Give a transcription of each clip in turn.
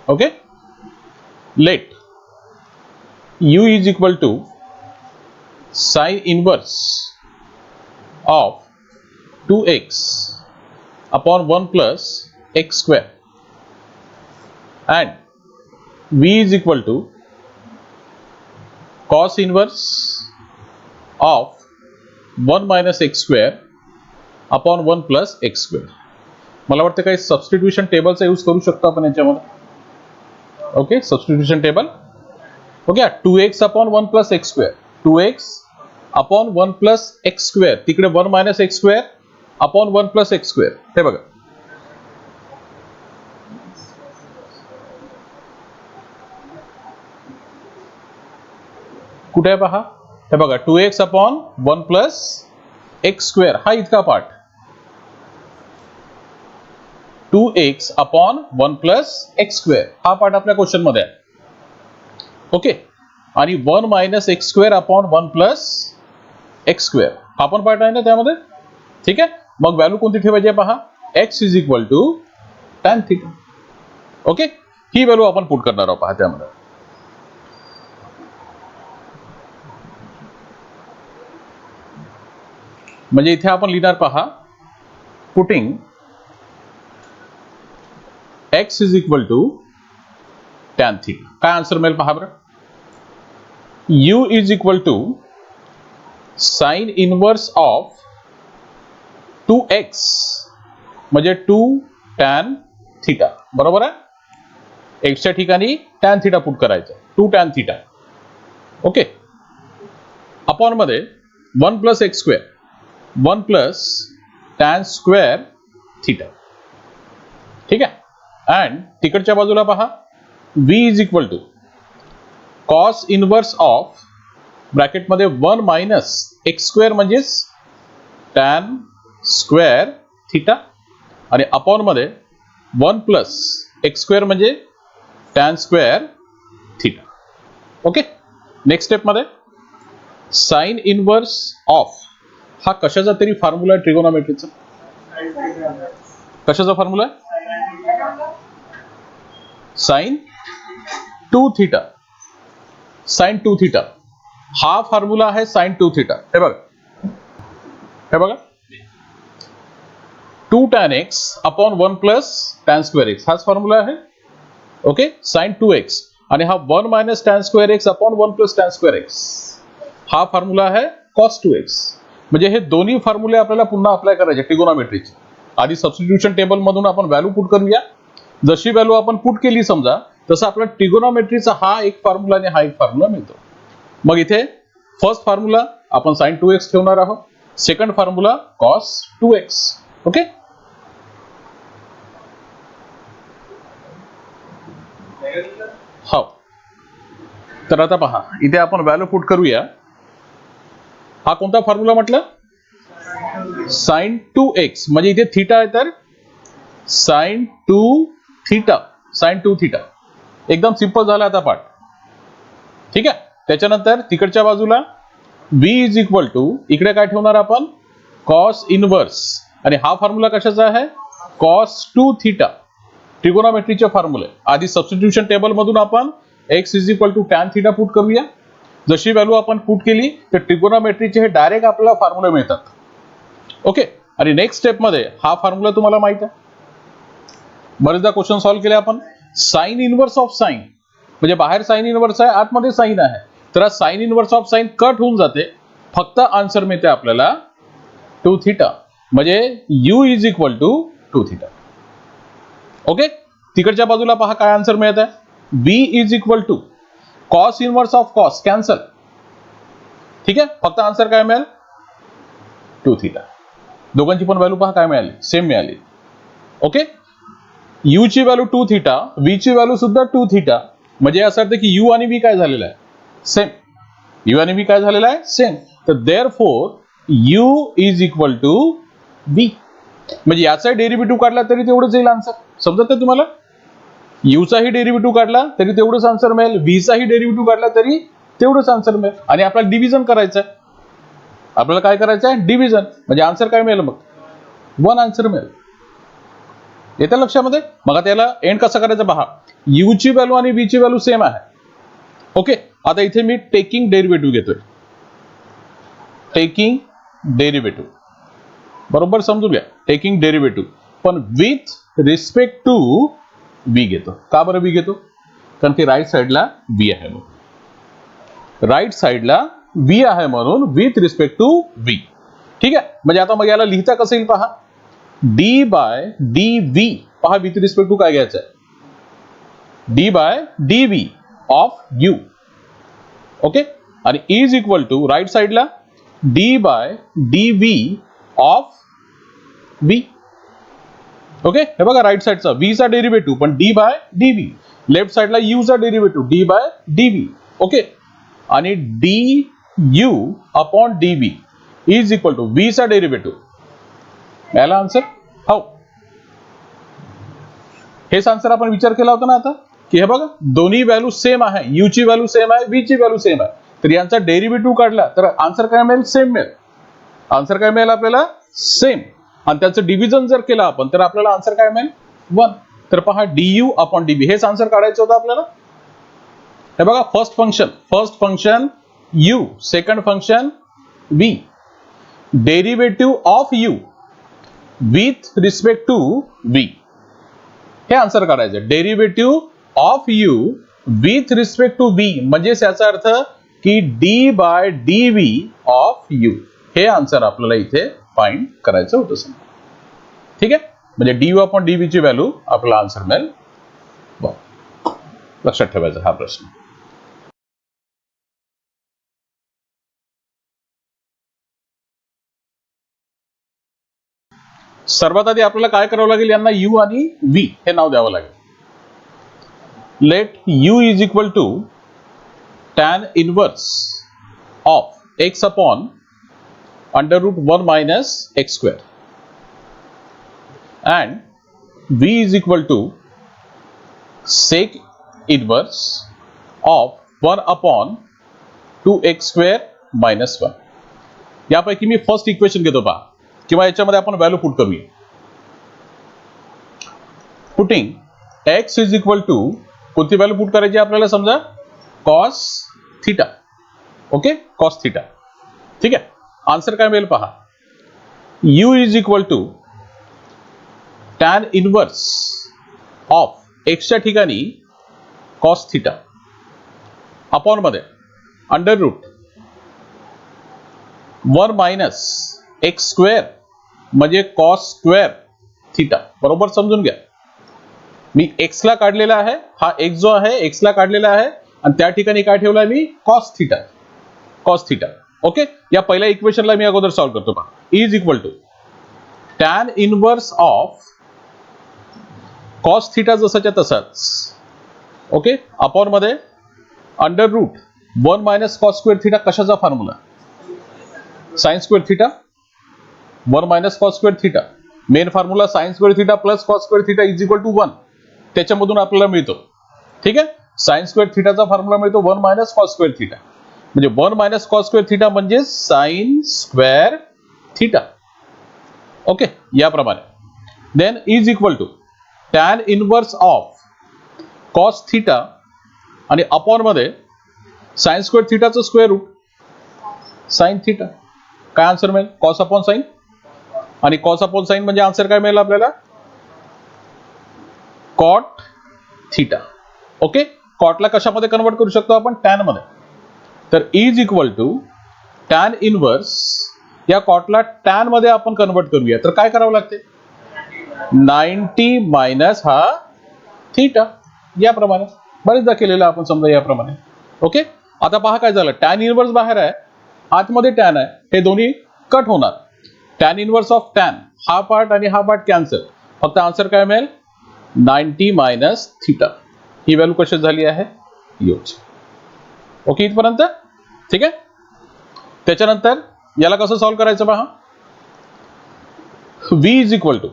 Okay, let u is equal to sin inverse of 2x upon 1 plus x square and v is equal to cos inverse of 1 minus x square upon 1 plus x square. मला वाटतं काही substitution टेबलचा use करू शकतो आपण याच्यामध्ये. Okay, substitution table. Okay, 2x upon 1 plus x square, 2x upon 1 plus x square, तिकडे 1 minus x square upon 1 plus x square. हे बघा, कुठे आहे पहा, हे बघा 2x upon 1 plus x square, हा इतका part 2x upon 1 plus x square, हा पार्ट आपल्या क्वेश्चन मध्ये आहे. ओके, आणि 1 minus x square upon 1 plus x square, हा पण पार्ट आहे ना त्यामध्ये. ठीक आहे, मग व्हॅल्यू कोणती ठेवायची आहे पहा, x is equal to tan theta. Okay, ही व्हॅल्यू आपण पुट करणार आहोत पहा त्यामध्ये. म्हणजे इथे आपण लिहिणार पहा, putting x is equal to tan theta. काय आन्सर मिळेल पहा बरं, u is equal to sine inverse of 2x म्हणजे 2 tan थीटा. बरोबर आहे, x च्या ठिकाणी tan थीटा पुट करायचं, 2 tan थीटा. ओके, अपॉन मध्ये 1 plus x square, 1 plus tan square theta. ठीक आहे, अँड तिकडच्या बाजूला पहा, v is equal to cos inverse of bracket मध्ये 1 मायनस एक्स स्क्वेअर म्हणजेच tan स्क्वेअर थीटा, आणि अपॉन मध्ये 1 प्लस एक्स स्क्वेअर म्हणजे tan square theta. Okay, next step मध्ये साइन इनवर्स ऑफ, हा कशाचा तरी फॉर्म्युला आहे ट्रिगोनॉमेट्रीचा. कशाचा फॉर्म्युला आहे, साइन 2 थीटा. साइन 2 थीटा हा फॉर्म्युला आहे, साइन 2 थीटा. हे बघा, हे बघा, 2 tan x upon 1 plus tan square x, हाच फॉर्म्युला आहे. ओके, साइन 2x आणि हा 1 minus tan square x upon 1 plus tan square x, हा फॉर्म्युला आहे cos 2x. म्हणजे हे दोन्ही फॉर्म्युले आपल्याला पुन्हा अप्लाय करायचे ट्रिगोनॉमेट्रीचे. आधी सबस्टिट्यूशन टेबल मधून आपण व्हॅल्यू पुट करूया. जशी व्हॅल्यू आपण पुट केली समजा, तसं आपला ट्रिगोनॉमेट्रीचा हा एक फॉर्म्युला आणि हा एक फॉर्म्युला मिळतो. मग इथे फर्स्ट फॉर्म्युला आपण साइन 2x ठेवणार आहोत, second formula cos 2x. Okay, हो, तर आता पहा, इथे आपण व्हॅल्यू पुट करूया. हा कोणता फॉर्म्युला म्हटलं, साइन 2x, म्हणजे इथे थीटा आहे तर साइन 2 थीटा, साइन 2 थीटा. एकदम सिंपल झाला आता पार्ट. ठीक आहे, त्याच्यानंतर तिकडच्या बाजूला v इज इक्वल टू, इकडे काय ठेवणार आपण, कॉस इनवर्स, आणि हा फॉर्म्युला कशाचा आहे, cos 2 थीटा. ट्रिगोनॉमेट्रीचे फॉर्म्युले आधी सबस्टिट्यूशन टेबल मधून आपण x is equal to tan theta put करूया. जशी व्हॅल्यू आपण पुट केली तर ट्रिगोनॉमेट्रीचे हे डायरेक्ट आपल्याला फॉर्म्युले मिळतात. ओके, आणि नेक्स्ट स्टेप मध्ये हा फॉर्म्युला तुम्हाला माहित आहे, बरेचदा क्वेश्चन सॉल्व्ह केले आपण. साइन इनवर्स ऑफ साइन, म्हणजे बाहेर साइन इनवर्स आहे, आतमध्ये साइन आहे, तर sign inverse of sine cut होऊन जाते, फक्त आन्सर मिळते आपल्याला 2 थीटा. म्हणजे u is equal to 2 theta. Okay, तिकडच्या बाजूला पहा काय आन्सर मिळत आहे, v is equal to cos inverse of cos, cancel. ठीक आहे, फक्त आन्सर काय मिळेल, 2 थीटा. दोघांची पण व्हॅल्यू पहा काय मिळाली, सेम मिळाली. ओके, u ची व्हॅल्यू 2 थीटा, v ची व्हॅल्यू सुद्धा 2 थीटा. म्हणजे असं अर्थ की u आणि v काय झालेला आहे, सेम. u आणि v काय झालेला आहे, सेम. तर therefore u is equal to v. म्हणजे याचा डेरिव्हेटिव्ह काढला तरी तेवढंच येईल आन्सर. समजत आहे तुम्हाला, u चाही डेरिव्हेटिव्ह काढला तरी तेवढंच आन्सर मिळेल, v चाही डेरिव्हेटिव्ह काढला तरी तेवढंच आन्सर मिळेल. आणि आपल्याला डिव्हिजन करायचं आहे, आपल्याला काय करायचं आहे, डिव्हिजन. म्हणजे आन्सर काय मिळेल, मग 1 आन्सर मिळेल. येतं लक्षामध्ये. मग आता याला एंड कसं करायचं पहा, u ची व्हॅल्यू आणि v ची व्हॅल्यू सेम आहे. ओके, आता इथे मी टेकिंग डेरिव्हेटिव्ह घेतोय, टेकिंग डेरिव्हेटिव्ह, बरोबर समजून घ्या, टेकिंग डेरिव्हेटिव्ह, पण विथ रिस्पेक्ट टू v घेतो. का बरं v घेतो? कारण की राईट साईडला v आहे म्हणून, राईट साईडला v आहे म्हणून विथ रिस्पेक्ट टू v. ठीक आहे, म्हणजे आता मग याला लिहिता कसं येईल पहा, d बाय dv, पहा विथ रिस्पेक्ट टू काय घ्यायचं आहे, d by dv of u. Okay, आणि इज इक्वल टू राईट साईडला d by dv of v. Okay, हे बघा राईट साईडचा v चा डेरिव्हेटिव्ह पण d बाय dv, लेफ्ट साईडला u चा derivative d by dv. Okay, आणि du upon dv is equal to v चा डेरिव्हेटिव्ह. याला आन्सर हो, हेच आन्सर आपण विचार केला होता ना आता, की हे बघा दोन्ही व्हॅल्यू सेम आहे, u ची व्हॅल्यू सेम आहे, v ची व्हॅल्यू सेम आहे, तर यांचा डेरिव्हेटिव्ह काढला तर आन्सर काय मिळेल, सेम मिळेल. आन्सर काय मिळेल आपल्याला, सेम. आणि त्याचं डिव्हिजन जर केलं आपण तर आपल्याला आन्सर काय मिळेल, 1. तर पहा du अपॉन dv हेच आन्सर काढायचं होतं आपल्याला. हे बघा first function u, second function v, derivative of u with respect to v, हे आन्सर काढायचं. Derivative of u with respect to v म्हणजे याचा अर्थ की d by dv of u, हे आन्सर आपल्याला इथे फाइंड करायचं होतं समजा. ठीक आहे, म्हणजे du अपॉन dv ची व्हॅल्यू आपल्याला आन्सर मिळेल. लक्षात ठेवायचा हा प्रश्न. सर्वात आधी आपल्याला काय करावं लागेल, यांना u आणि v हे नाव द्यावं लागेल. Let u is equal to tan inverse of x upon under root 1 minus x square and v is equal to sec inverse of 1 upon 2x square minus 1. यापैकी मी फर्स्ट इक्वेशन घेतो पहा, किंवा याच्यामध्ये आपण व्हॅल्यू पुट करूया. Putting x is equal to, कोणती value put करायची आपल्याला, समजा cos theta. Okay, cos theta. ठीक आहे, आन्सर काय मिळेल पहा, u is equal to tan inverse of x च्या ठिकाणी cos थीटा अपॉन मध्ये under root 1 minus x square म्हणजे cos स्क्वेअर थीटा. बरोबर समजून घ्या, मी x ला काढलेला आहे, हा x जो आहे x ला काढलेला आहे आणि त्या ठिकाणी काय ठेवलाय मी, cos theta, cos theta. Okay, या पहिल्या इक्वेशनला मी अगोदर सॉल्व्ह करतो पहा. Is equal to tan inverse of cos theta जसाच्या तसाच, ओके, अपॉन मध्ये under root 1 minus cos square theta. कशाचा formula, sine square theta 1 minus cos square theta. Main formula sine square theta plus cos square theta is equal to 1, त्याच्यामधून आपल्याला मिळतो. ठीक आहे, sine square थीटाचा formula मिळतो 1 minus cos square theta, म्हणजे 1 minus cos square theta म्हणजे sine square theta. Okay, याप्रमाणे then is equal to tan inverse of cos theta आणि अपॉन मध्ये साइन स्क्वेअर थीटाचं स्क्वेअर रूट साइन थीटा. काय answer मिळेल, cos upon sine, आणि cos upon sine म्हणजे answer काय मिळेल आपल्याला, cot थीटा. ओके, कॉटला कशामध्ये कन्वर्ट करू शकतो आपण, टॅन मध्ये. तर is equal to tan inverse, या कॉटला टॅन मध्ये आपण कन्वर्ट करूया तर काय करावं लागते, 90 मायनस हा थीटा, याप्रमाणे बरेचदा केलेलं आपण समजा याप्रमाणे. ओके, आता पहा काय झालं, टॅन इनवर्स बाहेर आहे, आतमध्ये टॅन आहे, हे दोन्ही कट होणार. टॅन इनवर्स ऑफ टॅन, हा पार्ट आणि हा पार्ट कॅन्सल, फक्त आन्सर काय मिळेल, 90 मायनस थीटा. ही व्हॅल्यू कशी झाली आहे, योच. ओके, इथपर्यंत ठीक आहे. त्याच्यानंतर याला कसं सॉल्व्ह करायचं पहा, v is equal to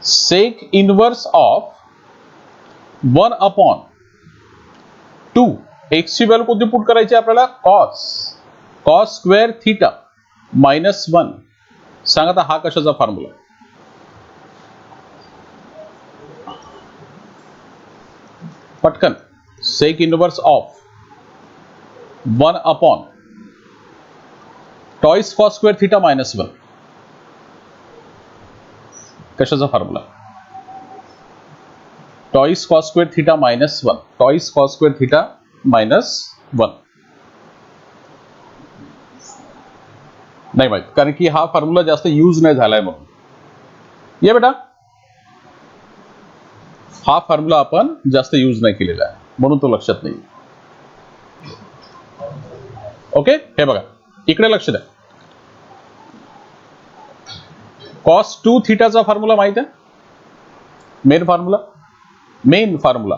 sec inverse of 1 upon 2 x ची व्हॅल्यू कोणती पुट करायची आपल्याला, cos स्क्वेअर थीटा मायनस 1. सांगा आता हा कशाचा फॉर्म्युला, पटकन sec inverse of 1 upon twice cos square theta minus 1. कशाचा formula? Twice cos square theta minus 1. Twice cos square theta minus 1. नाही माहित, कारण की हा फॉर्म्युला जास्त यूज नाही झालाय म्हणून. ये बेटा, हा फॉर्म्युला आपण जास्त यूज नाही केलेला आहे म्हणून तो लक्षात नाही. ओके, हे बघा इकडे लक्ष द्या. कॉस 2 थिटाचा फॉर्म्युला माहित आहे? मेन फॉर्म्युला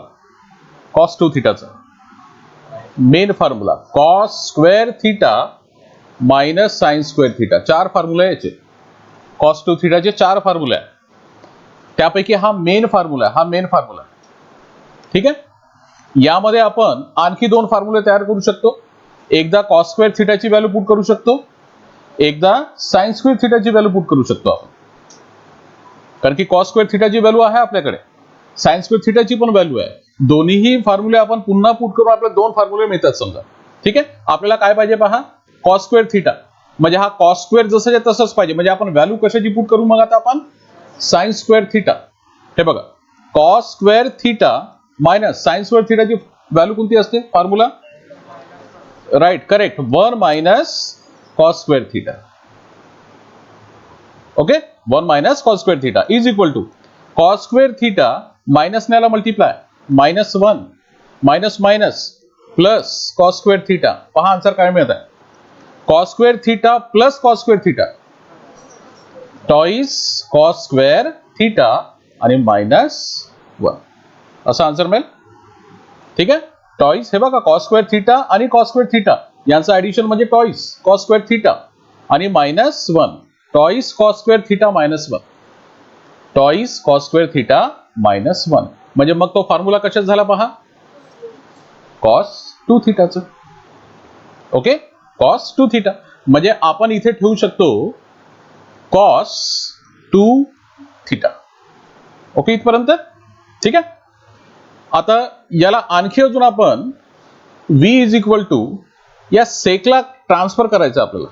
कॉस 2 थिटाचा main formula cos square theta minus sine square theta. 4 formula याचे. कॉस 2 थिटाचे 4 फॉर्म्युला आहे, त्यापैकी हा मेन फॉर्म्युला. ठीक आहे, यामध्ये आपण आणखी 2 फॉर्म्युले तयार करू शकतो. एकदा कॉस स्क्वेअर थिटाची व्हॅल्यू पुट करू शकतो, एकदा साइन स्क्वेअर थिटाची व्हॅल्यू पुट करू शकतो आपण. कारण की कॉस स्क्वेअर थिटाची व्हॅल्यू आहे आपल्याकडे, साइन स्क्वेअर थिटाची पण व्हॅल्यू आहे. दोन्हीही फॉर्म्युले आपण पुन्हा पुट करून आपल्याला 2 फॉर्म्युले मिळतात समजा. ठीक आहे, आपल्याला काय पाहिजे पहा, कॉस स्क्वेअर थिटा. म्हणजे हा कॉस स्क्वेअर जसं तसंच पाहिजे. म्हणजे आपण व्हॅल्यू कशाची पुट करू मग आता आपण? Sine square theta. हे बघा, cos square theta minus sine square थिटाची व्हॅल्यू कोणती असते formula? Right, correct, 1 minus cos square theta. Okay, 1 minus cos square theta is equal to cos square theta minus न्याला multiply -1 minus minus plus cos square theta. पहा answer काय मिळत आहे? Cos square theta plus cos square theta, twice cos square theta आणि -1 असा answer मिळेल. ठीक आहे, टॉइस हे बघा कॉस स्क्वेअर थिटा आणि कॉस स्क्वेअर थिटा यांचं ऍडिशन म्हणजे टॉइस कॉस स्क्वेअर थिटा आणि -1 twice cos square theta -1 twice cos square theta -1. म्हणजे मग तो फॉर्म्युला कशात झाला पहा? कॉस 2 थिटाचं. Okay, cos 2 theta. म्हणजे आपण इथे ठेवू शकतो कॉस 2 थिटा. ओके, इथपर्यंत ठीक आहे. आता याला आणखी अजून आपण v इज इक्वल टू या सेकला ट्रान्सफर करायचं आपल्याला.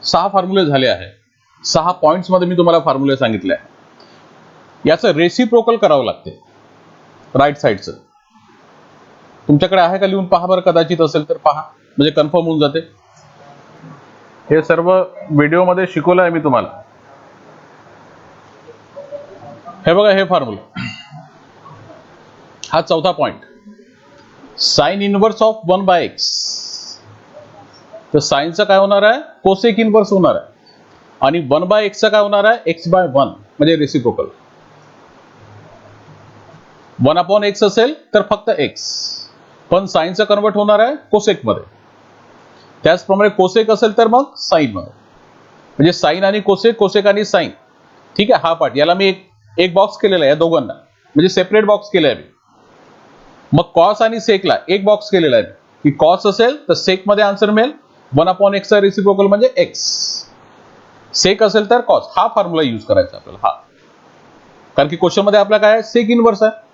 6 फॉर्म्युले झाले आहे. 6 पॉइंट्स मध्ये मी तुम्हाला फॉर्म्युले सांगितले आहे. याचं रेसिप्रोकल करावं लागते राईट साईडचं. तुमच्याकडे आहे का? लिहून पहा बरं, कदाचित असेल तर पहा, म्हणजे कन्फर्म होऊन जाते. हे सर्व व्हिडिओमध्ये शिकवलं आहे मी तुम्हाला. हे बघा, हे फॉर्म्युला, हा 4था point, sine inverse of 1/x. तर साइनचं काय होणार आहे? कोसेक इनवर्स होणार आहे. आणि 1/x चा काय होणार आहे? x/1 म्हणजे रेसिप्रोकल. 1/x असेल तर फक्त x, पण साइनचं कन्वर्ट होणार आहे कोसेक मध्ये. त्याचप्रमाणे कोसेक असेल तर मग साइन मध्ये. म्हणजे साइन आणि कोसेक, कोसेक आणि साइन. ठीक आहे, हा पार्ट याला मी एक बॉक्स केलेला आहे या दोघांना, म्हणजे सेपरेट बॉक्स केला आहे मी. मग कॉस आणि सेकला एक बॉक्स केलेला आहे की कॉस असेल तर सेक मध्ये आन्सर मिळेल. 1/x चा रेसिप्रोकल म्हणजे x. सेक असेल तर कॉस. हा फॉर्म्युला यूज करायचा आपल्याला, हा. कारण की क्वेश्चन मध्ये आपला काय आहे? सेक इनवर्स आहे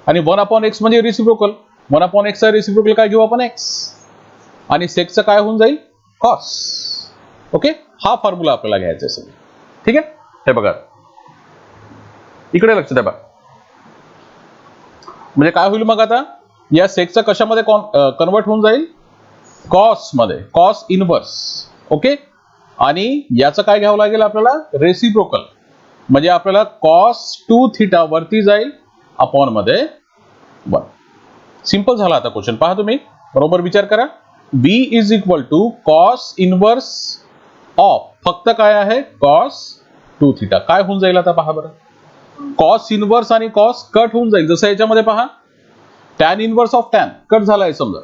आणि 1/x म्हणजे रेसिप्रोकल. 1/x चा रेसिप्रोकल काय घेऊ आपण? x. आणि सेकचं काय होऊन जाईल? कॉस. ओके, हा फॉर्म्युला आपल्याला घ्यायचा आहे सगळं. ठीक आहे, हे बघा इकडे लक्ष द्या बघा. म्हणजे काय होईल मग आता? या सेकचं कशामध्ये कन्वर्ट होऊन जाईल? कॉस मध्ये, कॉस इनवर्स. ओके, आणि याचं काय घ्यावं लागेल आपल्याला? रेसिप्रोकल. म्हणजे आपल्याला कॉस 2 थिटा वरती जाईल अपॉन मध्ये 1. सिंपल झाला आता क्वेश्चन. पहा तुम्ही बरोबर विचार करा. v is equal to cos inverse of, फक्त काय आहे? Cos 2 theta. काय होऊन जाईल आता पहा बरं? कॉस इनवर्स आणि कॉस कट होऊन जाईल. जसं याच्यामध्ये पहा, tan inverse of tan cut झालाय समजा,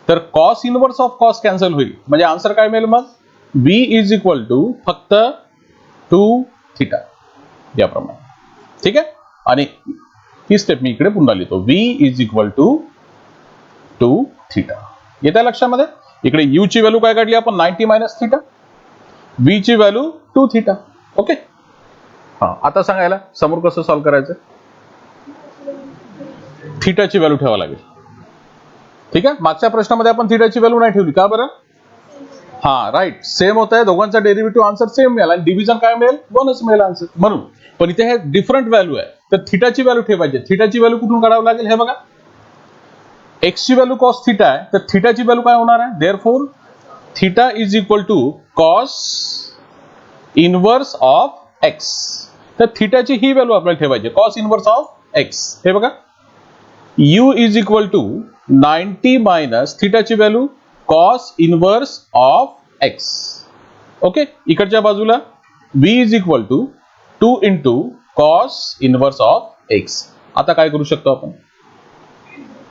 तर cos inverse of cos cancel होईल. म्हणजे आन्सर काय मिळेल मग? v इज इक्वल टू फक्त 2 थिटा याप्रमाणे. ठीक आहे, आणि ही स्टेप मी इकडे पुन्हा लिहितो. v is equal to 2 theta. येत्या लक्षामध्ये? इकडे u ची व्हॅल्यू काय काढली आपण? 90 मायनस थिटा. v ची व्हॅल्यू 2 थिटा. ओके, हा. आता सांगायला समोर कसं सॉल्व्ह करायचं? थिटाची व्हॅल्यू ठेवावी लागेल. ठीक आहे, मागच्या प्रश्नामध्ये आपण थिटाची व्हॅल्यू नाही ठेवली का बरं? हा राईट, सेम होत आहे, दोघांचा डेरिव्हेटिव्ह आन्सर सेम मिळाला आणि डिव्हिजन काय मिळेल? 1च मिळेल आन्सर म्हणून. पण इथे हे डिफरंट व्हॅल्यू आहे, तर थिटाची व्हॅल्यू ठेवायची. थिटाची व्हॅल्यू कुठून काढावी लागेल? हे बघा, एक्स ची व्हॅल्यू कॉस थिटा आहे, तर थिटाची व्हॅल्यू काय होणार आहे? Therefore theta is equal to cos inverse of x. तर थिटाची ही व्हॅल्यू आपल्याला ठेवायची, कॉस इनवर्स ऑफ एक्स. हे बघा, u इज इक्वल टू 90 मायनस थिटाची व्हॅल्यू cos inverse of X. Okay, इकडच्या बाजूला v is equal to 2 into cos inverse of X. आता काय करू शकतो आपण?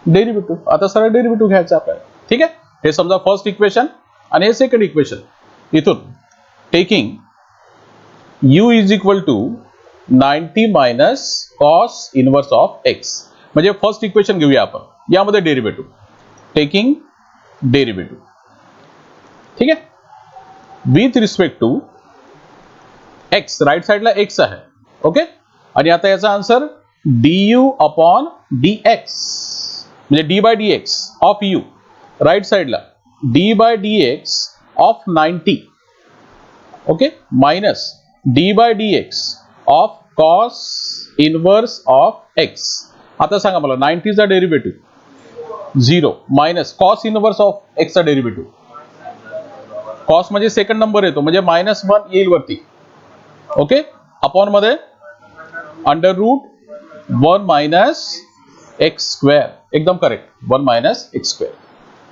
डेरिव्हेटिव्ह. आता सरळ डेरिव्हेटिव्ह घ्यायचा आपल्याला. ठीक आहे, हे समजा फर्स्ट इक्वेशन आणि हे सेकंड इक्वेशन. इथून taking u is equal to 90 minus cos inverse of X. म्हणजे फर्स्ट इक्वेशन घेऊया आपण, यामध्ये डेरिव्हेटिव्ह, टेकिंग डेरिव्हेटिव्ह. ठीक आहे, with respect to X, right साइडला एक्स आहे. ओके, आणि आता याचा आन्सर du अपॉन dx, म्हणजे D by D X of U. Right साइडला D by D X of 90. Okay, minus D by D X of cos inverse of X. आता सांगा मला, 90 चा derivative 0 minus cos inverse of x चा derivative. Cos म्हणजे second number येतो, म्हणजे -1 येईल वरती. ओके, अपॉन मध्ये under root 1 minus x square. एकदम करेक्ट, 1 मायनस एक्स स्क्वेअर.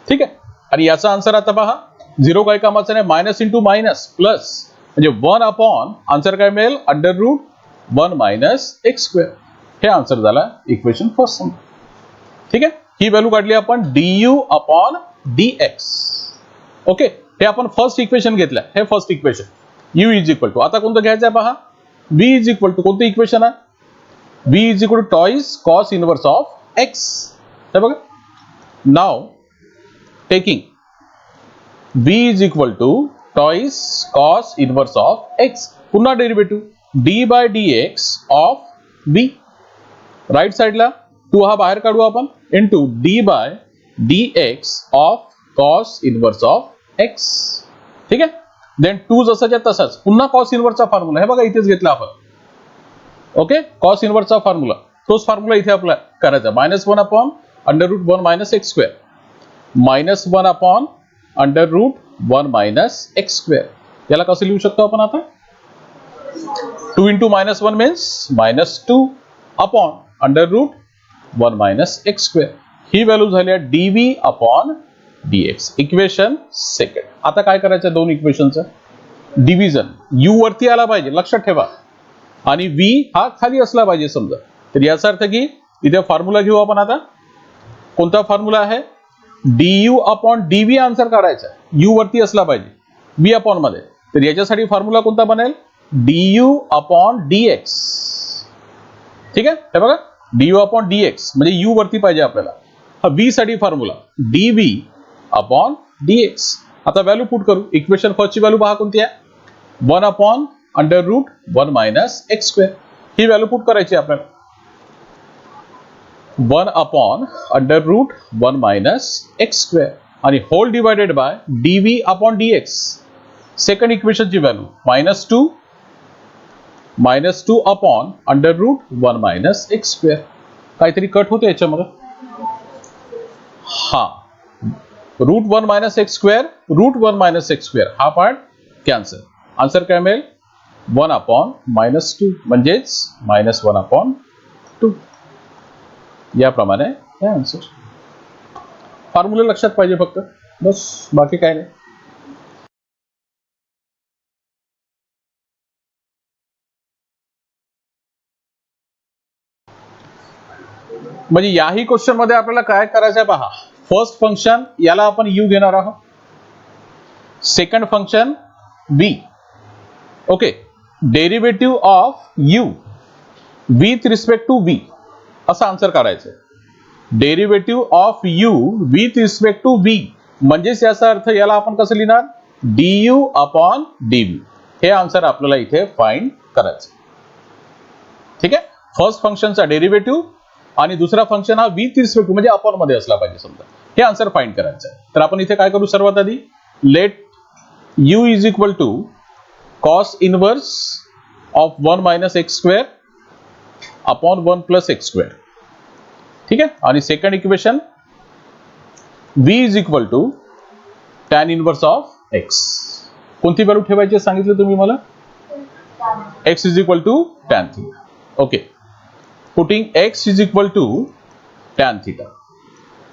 ठीक आहे, आणि याचा आन्सर आता पहा, 0 काही कामाचं नाही, मायनस इंटू मायनस प्लस, म्हणजे 1 अपॉन आन्सर काय मिळेल? Under root 1 minus x square. हे आन्सर झाला इक्वेशन फर्स्ट. ठीक आहे, ही व्हॅल्यू काढली आपण du अपॉन dx. ओके, हे आपण फर्स्ट इक्वेशन घेतलं, हे first equation. u is equal to, आता कोणतं घ्यायचं आहे पहा, v इज इक्वल टू, कोणतं इक्वेशन आहे? v is equal to twice cos inverse of x. हे बघा, नाव taking v is equal to twice cos inverse of x. पुन्हा derivative d by dx of v. Right साइडला 2 हा बाहेर काढू आपण, into d by dx of cos inverse of x. ठीक आहे, देन 2 जसाच्या तसाच पुन्हा कॉस इनवर्सचा फॉर्म्युला. हे बघा, इथेच घेतला आपण. ओके, कॉस इनवर्सचा फॉर्म्युला, तोच फॉर्म्युला इथे आपला करायचा. -1 upon under root 1 minus x square, -1 upon under root 1 minus x square. याला कसं लिहू शकतो आपण आता? 2 into -1 means -2 upon under root 1 minus x square. ही व्हॅल्यू झाली आहे dv upon dx. Equation second. आता काय करायचं? दोन इक्वेशनचं डिव्हिजन. u वरती आला पाहिजे, लक्षात ठेवा, आणि v हा खाली असला पाहिजे समजा. तर याचा अर्थ की इथे फॉर्म्युला घेऊ आपण. आता कोणता फॉर्म्युला आहे? du अपॉन dv आन्सर काढायचा. u वरती असला पाहिजे, v अपॉन मध्ये. तर याच्यासाठी फॉर्म्युला कोणता बनेल? du upon dx. ठीक आहे, हे बघा, du अपॉन dx म्हणजे u वरती पाहिजे आपल्याला. हा v साठी फॉर्म्युला dv अपॉन dx. आता व्हॅल्यू पुट करू. इक्वेशन फर्स्ट ची व्हॅल्यू पहा कोणती आहे? 1 upon under root 1 minus x square. ही व्हॅल्यू पुट करायची आपल्याला. 1 upon under root 1 minus x square आणि whole divided by dv upon dx. Second इक्वेशनची value -2 upon under root 1 minus x square. काहीतरी कट होते याच्यामध्ये. हा, root 1 minus x square, root 1 minus x square हा part cancel. Answer काय मिळेल? 1 upon -2 म्हणजेच -1 अपॉन 2. याप्रमाणे हे आन्सर. फॉर्म्युला लक्षात पाहिजे फक्त, बस, बाकी काय नाही. म्हणजे याही क्वेश्चन मध्ये आपल्याला काय करायचं आहे पहा. फर्स्ट फंक्शन याला आपण u घेणार आहोत, second function v. Okay, derivative of u with respect to v असं आन्सर काढायचं. Derivative of u with respect to v म्हणजेच याचा अर्थ याला आपण कसं लिहिणार? du upon dv. हे आन्सर आपल्याला इथे फाइंड करायचं. ठीक आहे, फर्स्ट फंक्शनचा डेरिव्हेटिव्ह आणि दुसरा फंक्शन हा v रिस्पेक्ट टू म्हणजे अपॉन मध्ये असला पाहिजे समजा. हे आन्सर फाइंड करायचं आहे. तर आपण इथे काय करू सर्वात आधी, let u is equal to cos inverse of 1 minus x square upon 1 plus x square. ठीक आहे. आणि second equation v is equal to tan inverse of x. कोणती व्हॅल्यू ठेवायची सांगितलं तुम्ही मला, x is equal to tan theta. Okay, putting x is equal to tan theta.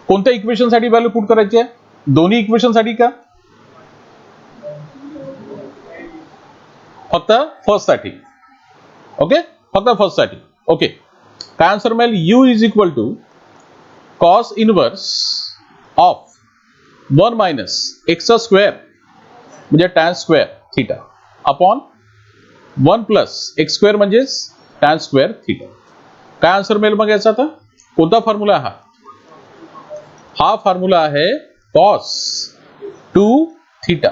कोणत्या equation साठी व्हॅल्यू पुट करायची आहे, दोन्ही इक्वेशन साठी का फक्त फर्स्ट साठी? ओके, फक्त फर्स्ट साठी. ओके, काय आन्सर मिळेल, u is equal to cos inverse of 1 minus x square म्हणजे tan square theta upon 1 plus x square म्हणजेच टॅन स्क्वेअर थीटा. काय आन्सर मिळेल मग याचा? आता कोणता फॉर्म्युला हा फॉर्म्युला आहे कॉस 2 थीटा.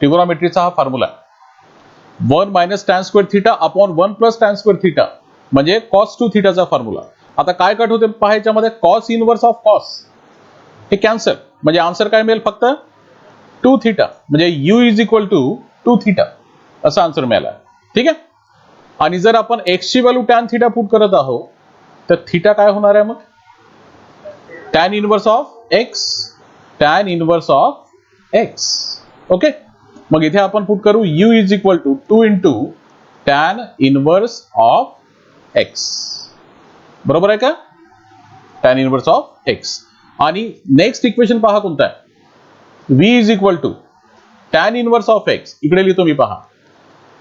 ट्रिगोनोमेट्रीचा हा फॉर्म्युला आहे. 1 minus tan square theta upon 1 plus tan square theta म्हणजे कॉस 2 थीटाचा फॉर्म्युला. आता काय कट होते पहा याच्यामध्ये, कॉस इनवर्स ऑफ कॉस हे कॅन्सल म्हणजे आन्सर काय मिळेल, फक्त 2 थीटा म्हणजे u is equal to 2 theta असा आन्सर मिळाला. ठीक आहे. आणि जर आपण x ची व्हॅल्यू टॅन थीटा पुट करत आहोत तर थीटा काय होणार आहे मग, tan inverse of x, tan inverse of x. Okay, मग इथे आपण पुट करू u is equal to 2 into tan inverse of x. बरोबर आहे का, टॅन इनवर्स ऑफ x. आणि नेक्स्ट इक्वेशन पहा कोणता आहे, v is equal to tan inverse of x. इकडे लिहितो मी पहा,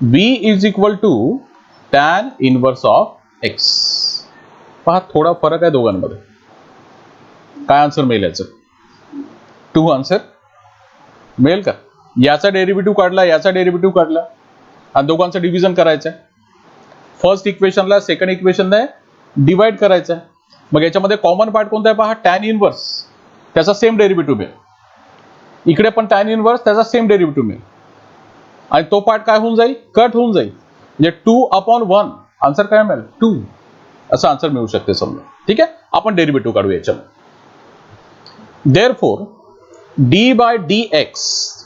v is equal to tan inverse of x. पहा थोडा फरक आहे दोघांमध्ये. काय आन्सर मिळेल याचं, 2 आन्सर मिळेल का? याचा डेरिव्हेटिव्ह काढला, याचा डेरिव्हेटिव्ह काढला आणि दोघांचं डिव्हिजन करायचं आहे. फर्स्ट इक्वेशनला सेकंड इक्वेशनने डिवाइड करायचं आहे. मग याच्यामध्ये कॉमन पार्ट कोणता आहे पहा, टॅन इनवर्स, त्याचा सेम डेरिव्हेटिव्ह मिळेल. इकडे पण टॅन इनवर्स, त्याचा सेम डेरिव्हेटिव्ह मिळेल. आणि तो पार्ट काय होऊन जाईल, कट होऊन जाईल. म्हणजे 2 अपॉन 1 आन्सर काय मिळेल, 2 असं आन्सर मिळू शकते समजा. ठीक आहे, आपण डेरिव्हेटिव्ह काढू याच्यामध्ये. Therefore D by D X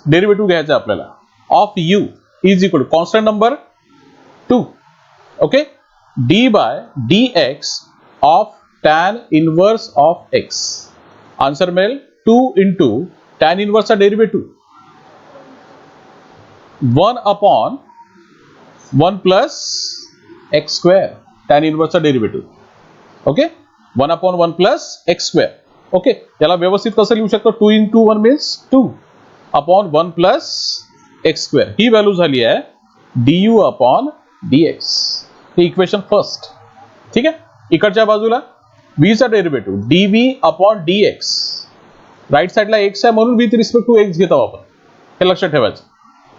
derivative घ्यायचं आहे आपल्याला of u is equal to constant number 2. Okay, D by D X of tan inverse of x. Answer मिळेल 2 इंटू टॅन इनवर्सचा derivative 1 upon 1 plus x square, tan इनवर्सचा derivative. Okay, 1 upon 1 plus x square. Okay, याला व्यवस्थित कसं लिहू शकतो, 2 into 1 means 2 upon 1 plus x square. ही value झाली आहे du अपॉन dx. हे इक्वेशन फर्स्ट. ठीक आहे. इकडच्या बाजूला v चा derivative dv upon dx. Right साइडला x आहे म्हणून विथ रिस्पेक्ट टू x घेतो आपण, हे लक्षात ठेवायचं.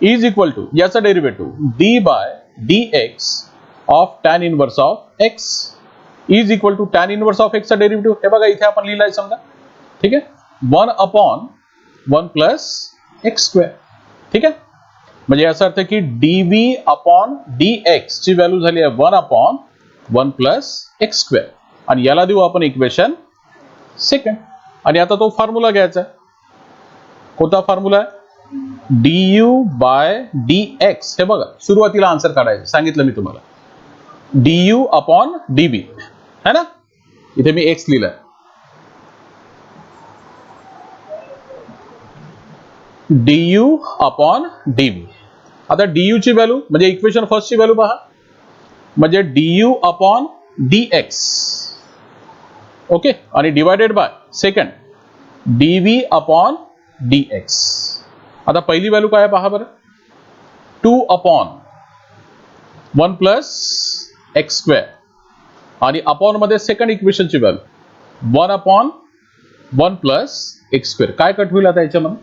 इज इक्वल टू याचा derivative d by dx of tan inverse of x is equal to tan inverse of x चा डेरिव्हेटिव्ह हे बघा इथे आपण लिहिलाय समजा. ठीक आहे, 1 अपॉन 1 प्लस एक्स स्क्वेअर. ठीक आहे, म्हणजे याचा अर्थ की dv अपॉन dx ची व्हॅल्यू झाली आहे 1 अपॉन 1 प्लस एक्स स्क्वेअर. आणि याला देऊ आपण इक्वेशन सेकंड. आणि आता तो फॉर्म्युला घ्यायचा आहे. कोणता फॉर्म्युला आहे, du बाय dx. हे बघा सुरुवातीला आन्सर काढायचं सांगितलं मी तुम्हाला, du अपॉन dv है ना. इथे मी x लिहिलाय, du अपॉन dv. आता du ची व्हॅल्यू म्हणजे इक्वेशन फर्स्ट ची व्हॅल्यू पहा, म्हणजे du अपॉन dx. ओके, आणि divided by second dv upon dx. आता पहिली व्हॅल्यू काय आहे पहा बरं, 2 अपॉन 1 प्लस एक्स स्क्वेअर. आणि अपॉन मध्ये सेकंड इक्वेशनची value 1 upon 1 plus x square. काय कट होईल आता याच्यामध्ये,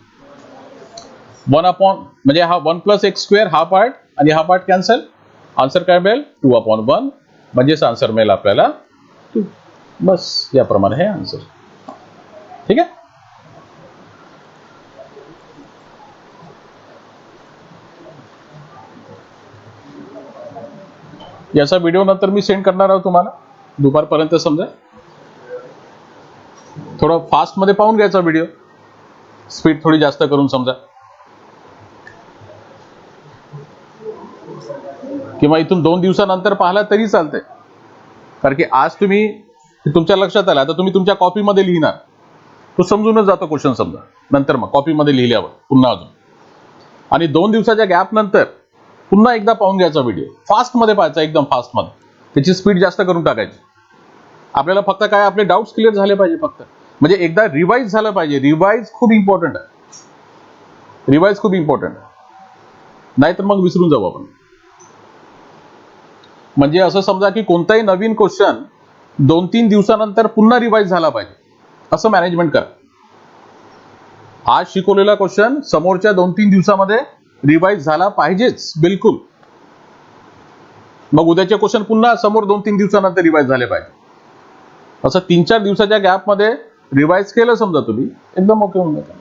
1 अपॉन म्हणजे हा 1 प्लस एक्स स्क्वेअर हा पार्ट आणि हा पार्ट कॅन्सल. आन्सर काय मिळेल, 2 अपॉन 1 म्हणजेच आन्सर मिळेल आपल्याला 2. बस याप्रमाणे हे आन्सर. ठीक आहे. याचा व्हिडिओ नंतर मी सेंड करणार आहोत तुम्हाला दुपारपर्यंत समजा. थोडं फास्ट मध्ये पाहून घ्यायचा व्हिडिओ, स्पीड थोडी जास्त करून समजा, किंवा इथून 2 दिवसानंतर पाहिला तरी चालतंय. कारण की आज तुम्ही तुमच्या लक्षात आलं, आता तुम्ही तुमच्या कॉपीमध्ये लिहिणार, तो समजूनच जातो क्वेश्चन समजा. नंतर मग कॉपीमध्ये लिहिल्यावर पुन्हा अजून, आणि 2 दिवसाच्या गॅप नंतर पुन्हा एकदा पाहून घ्यायचा व्हिडिओ, फास्ट मध्ये पाहायचा, एकदम फास्ट मध्ये, त्याची स्पीड जास्त करून टाकायची. आपल्याला फक्त काय, आपले डाऊट्स क्लिअर झाले पाहिजे फक्त, म्हणजे एकदा रिवाइज झालं पाहिजे. रिवाइज खूप इम्पॉर्टंट आहे, रिवाइज खूप इम्पॉर्टंट आहे, नाहीतर मग विसरून जाऊ आपण. म्हणजे असं समजा की कोणताही नवीन क्वेश्चन 2-3 दिवसानंतर पुन्हा रिवाइज झाला पाहिजे, असं मॅनेजमेंट करा. आज शिकवलेला क्वेश्चन समोरच्या 2-3 दिवसामध्ये रिवाइज झाला पाहिजेच, बिलकुल. मग उद्याचे क्वेश्चन पुन्हा समोर 2-3 दिवसानंतर रिवाइज झाले पाहिजे. असं 3-4 दिवसाच्या गॅपमध्ये रिवाइज केलं समजा तुम्ही, एकदम ओके होऊन जातं.